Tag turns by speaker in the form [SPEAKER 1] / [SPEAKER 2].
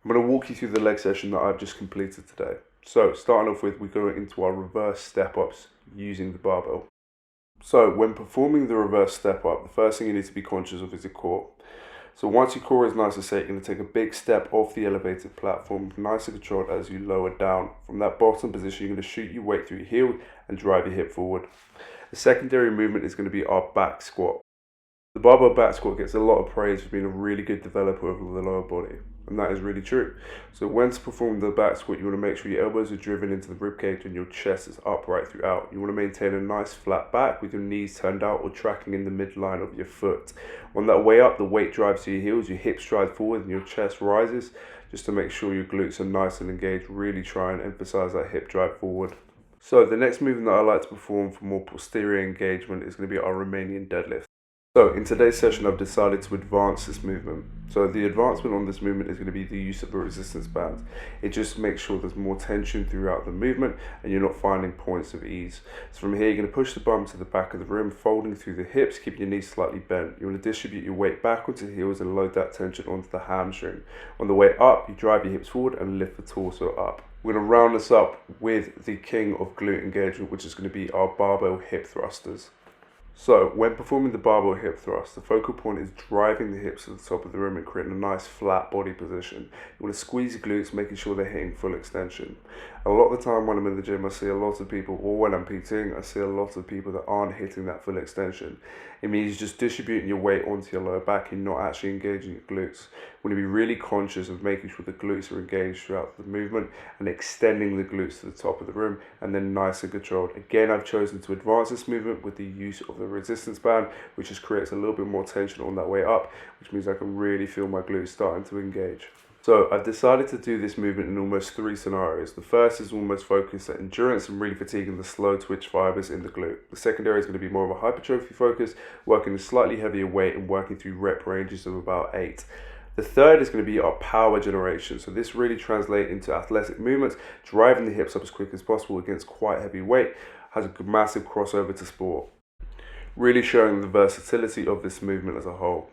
[SPEAKER 1] I'm going to walk you through the leg session that I've just completed today. So starting off with, we're going into our reverse step ups using the barbell. So when performing the reverse step up, the first thing you need to be conscious of is your core. So once your core is nice and set, you're going to take a big step off the elevated platform, nice and controlled as you lower down. From that bottom position, you're going to shoot your weight through your heel and drive your hip forward. The secondary movement is going to be our back squat. The barbell back squat gets a lot of praise for being a really good developer of the lower body, and that is really true. So when to perform the back squat, you want to make sure your elbows are driven into the ribcage and your chest is upright throughout. You want to maintain a nice flat back with your knees turned out or tracking in the midline of your foot. On that way up, the weight drives to your heels, your hips stride forward and your chest rises, just to make sure your glutes are nice and engaged. Really try and emphasize that hip drive forward. So the next movement that I like to perform for more posterior engagement is going to be our Romanian deadlift. So in today's session, I've decided to advance this movement. So the advancement on this movement is going to be the use of a resistance band. It just makes sure there's more tension throughout the movement and you're not finding points of ease. So from here, you're going to push the bum to the back of the room, folding through the hips, keeping your knees slightly bent. You want to distribute your weight back onto the heels and load that tension onto the hamstring. On the way up, you drive your hips forward and lift the torso up. We're going to round this up with the king of glute engagement, which is going to be our barbell hip thrusters. So when performing the barbell hip thrust, the focal point is driving the hips to the top of the room and creating a nice flat body position. You want to squeeze your glutes, making sure they're hitting full extension. A lot of the time when I'm in the gym, I see a lot of people, or when I'm PTing, I see a lot of people that aren't hitting that full extension. It means just distributing your weight onto your lower back and not actually engaging your glutes. You want to be really conscious of making sure the glutes are engaged throughout the movement and extending the glutes to the top of the room and then nice and controlled. Again, I've chosen to advance this movement with the use of the resistance band, which just creates a little bit more tension on that way up, which means I can really feel my glutes starting to engage. So I've decided to do this movement in almost 3 scenarios. The first is almost focused at endurance and really fatiguing the slow twitch fibers in the glute. The secondary is going to be more of a hypertrophy focus, working a slightly heavier weight and working through rep ranges of about 8. The third is going to be our power generation. So this really translates into athletic movements, driving the hips up as quick as possible against quite heavy weight, has a massive crossover to sport, really showing the versatility of this movement as a whole.